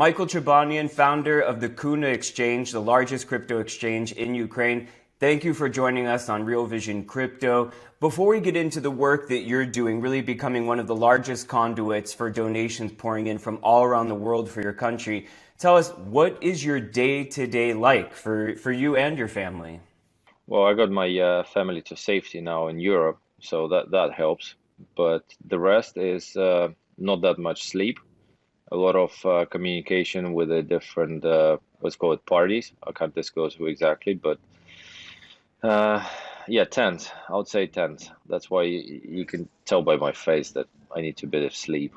Michael Chobanian, founder of the KUNA Exchange, the largest crypto exchange in Ukraine. Thank you for joining us on Real Vision Crypto. Before we get into the work that you're doing, really becoming one of the largest conduits for donations pouring in from all around the world for your country, tell us, what is your day-to-day like for you and your family? Well, I got my family to safety now in Europe, so that helps. But the rest is not that much sleep. A lot of communication with the different let's call it parties. I can't disclose who exactly, but uh, yeah, tense. I would say tense. That's why you can tell by my face that I need a bit of sleep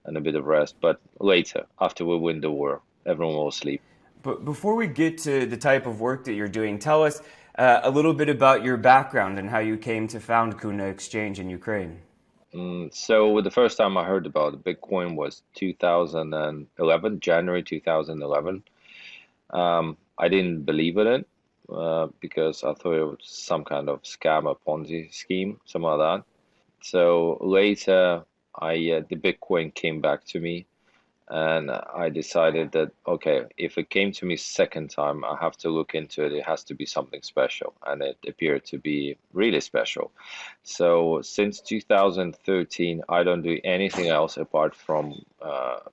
and a bit of rest. But later, after we win the war, everyone will sleep. But before we get to the type of work that you're doing, tell us a little bit about your background and how you came to found KUNA Exchange in Ukraine. So the first time I heard about Bitcoin was 2011, January 2011. I didn't believe in it because I thought it was some kind of scam or Ponzi scheme, something like that. So later, the Bitcoin came back to me, and I decided that okay, if it came to me second time, I have to look into it. It has to be something special, and it appeared to be really special. So since 2013, I don't do anything else apart from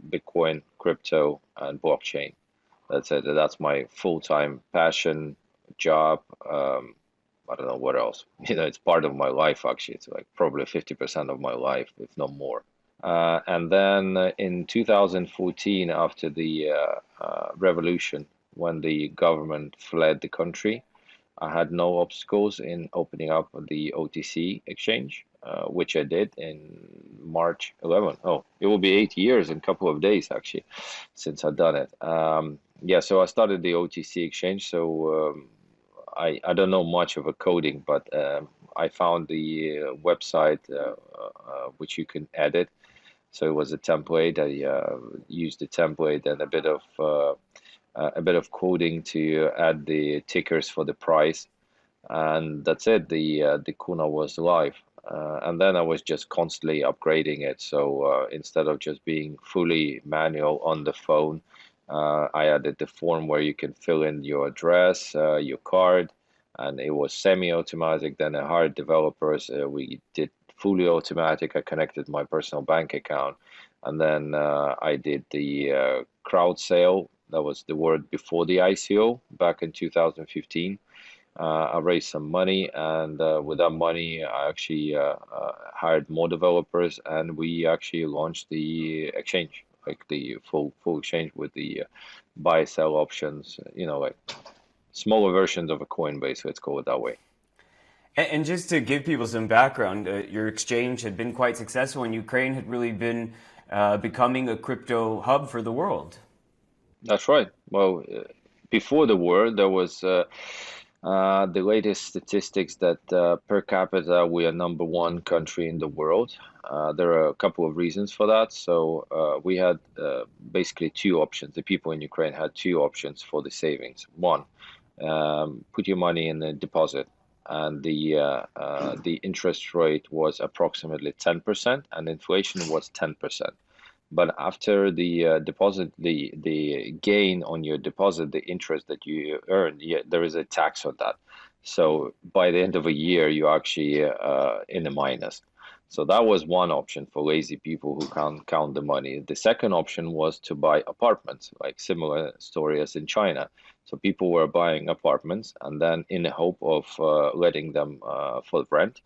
Bitcoin, crypto, and blockchain. That's it. That's my full-time passion, job. I don't know what else. It's part of my life actually. It's like probably 50% of my life, if not more. And then in 2014, after the revolution, when the government fled the country, I had no obstacles in opening up the OTC exchange, which I did in March 11. Oh, it will be 8 years in a couple of days actually since I've done it. Yeah, so I started the OTC exchange. So I don't know much of a coding, but I found the website which you can edit. So it was a template. I used the template and a bit of coding to add the tickers for the price, and that's it. The Kuna was live, and then I was just constantly upgrading it. So instead of just being fully manual on the phone, I added the form where you can fill in your address, your card, and it was semi-automatic. Then I hired developers. We did fully automatic. I connected my personal bank account, and then I did the crowd sale. That was the word before the ICO back in 2015. I raised some money, and with that money, I actually hired more developers, and we actually launched the exchange, like the full exchange with the buy sell options. Like smaller versions of a Coinbase. Let's call it that way. And just to give people some background, your exchange had been quite successful, and Ukraine had really been becoming a crypto hub for the world. That's right. Well, before the war, there was the latest statistics that per capita we are number one country in the world. There are a couple of reasons for that. So we had basically two options. The people in Ukraine had two options for the savings. One, put your money in a deposit, and the interest rate was approximately 10%, and inflation was 10%. But after the deposit, the gain on your deposit, the interest that you earn, yeah, there is a tax on that. So by the end of a year, you're actually in a minus. So that was one option for lazy people who can't count the money. The second option was to buy apartments, like similar story as in China. So people were buying apartments and then in the hope of letting them for rent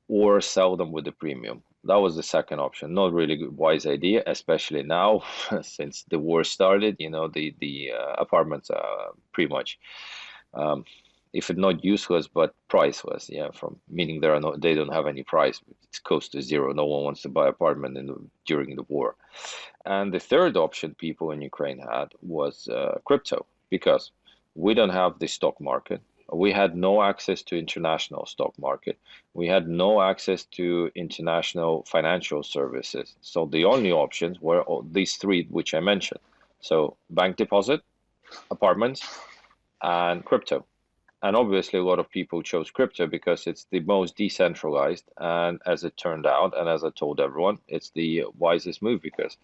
or sell them with a premium. That was the second option. Not really good, wise idea, especially now since the war started. The apartments are pretty much, um, if it's not useless, but priceless. Yeah, from meaning they don't have any price. It's close to zero. No one wants to buy apartment during the war. And the third option people in Ukraine had was crypto because we don't have the stock market. We had no access to international stock market. We had no access to international financial services. So the only options were these three, which I mentioned. So bank deposit, apartments, and crypto. And obviously, a lot of people chose crypto because it's the most decentralized. And as it turned out, and as I told everyone, it's the wisest move because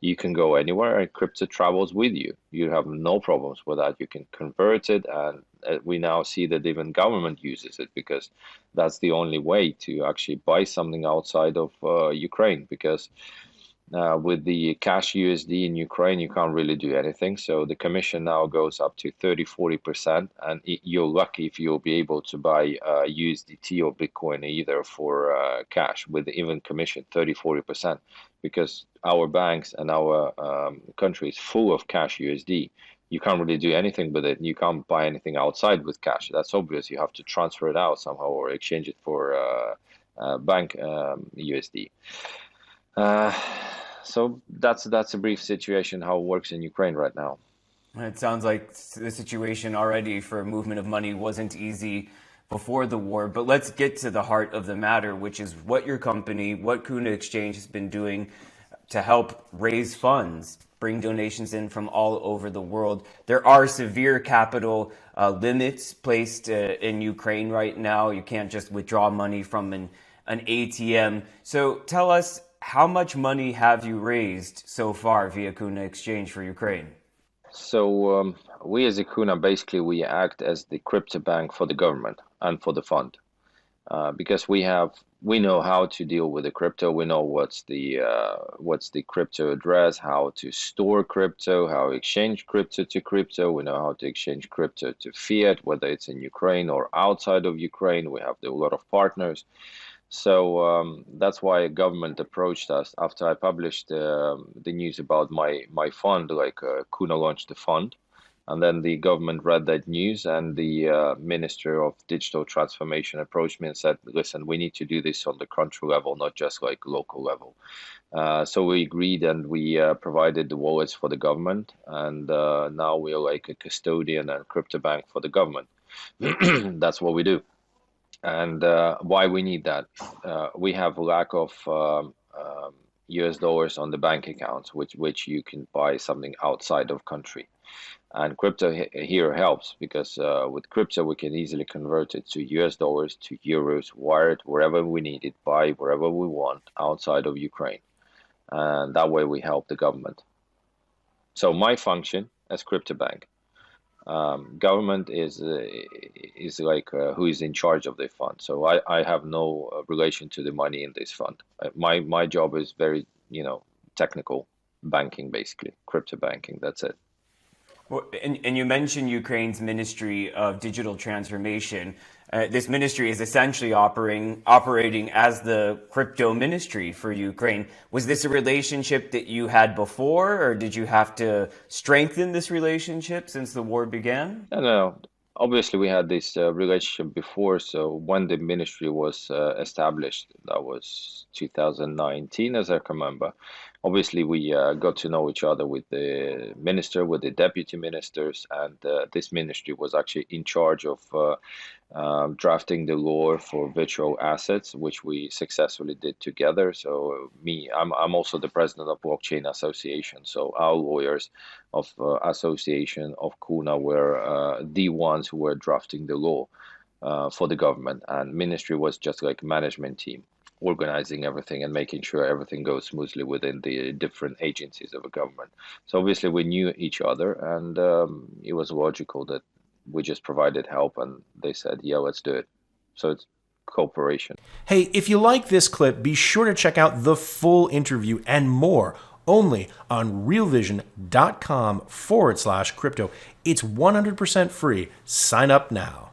you can go anywhere and crypto travels with you. You have no problems with that. You can convert it. And we now see that even government uses it because that's the only way to actually buy something outside of Ukraine. Because with the cash USD in Ukraine, you can't really do anything. So the commission now goes up to 30-40%. And you're lucky if you'll be able to buy USDT or Bitcoin either for cash with even commission 30-40%. Because our banks and our country is full of cash USD. You can't really do anything with it. You can't buy anything outside with cash. That's obvious. You have to transfer it out somehow or exchange it for bank USD. So that's a brief situation how it works in Ukraine right now. It sounds like the situation already for movement of money wasn't easy before the war, but let's get to the heart of the matter, which is what your company, what KUNA Exchange has been doing to help raise funds, bring donations in from all over the world. There are severe capital limits placed in Ukraine right now. You can't just withdraw money from an ATM. So tell us, how much money have you raised so far via KUNA Exchange for Ukraine? So we as a KUNA, basically we act as the crypto bank for the government and for the fund. Because we know how to deal with the crypto. We know what's the crypto address, how to store crypto, how to exchange crypto to crypto. We know how to exchange crypto to fiat, whether it's in Ukraine or outside of Ukraine. We have a lot of partners. So that's why a government approached us after I published the news about my fund, like KUNA launched the fund. And then the government read that news, and the Minister of Digital Transformation approached me and said, listen, we need to do this on the country level, not just like local level. So we agreed, and we provided the wallets for the government. And now we are like a custodian and crypto bank for the government. That's what we do. And why we need that? We have a lack of US dollars on the bank accounts, which you can buy something outside of country. And crypto here helps because with crypto we can easily convert it to US dollars, to euros, wire it wherever we need it, buy wherever we want outside of Ukraine. And that way we help the government. So my function as crypto bank, government is like who is in charge of the fund. So I have no relation to the money in this fund. My job is very technical banking, basically crypto banking. That's it. Well, and you mentioned Ukraine's Ministry of Digital Transformation. This ministry is essentially operating as the crypto ministry for Ukraine. Was this a relationship that you had before, or did you have to strengthen this relationship since the war began? No. Obviously, we had this relationship before. So when the ministry was established, that was 2019, as I can remember. Obviously, we got to know each other with the minister, with the deputy ministers, and this ministry was actually in charge of drafting the law for virtual assets, which we successfully did together. So I'm also the president of Blockchain Association. So our lawyers of association of KUNA were the ones who were drafting the law for the government, and ministry was just like management team, organizing everything and making sure everything goes smoothly within the different agencies of the government. So obviously we knew each other, and it was logical that we just provided help, and they said, yeah, let's do it. So it's cooperation. Hey, if you like this clip, be sure to check out the full interview and more only on realvision.com/crypto. It's 100% free. Sign up now.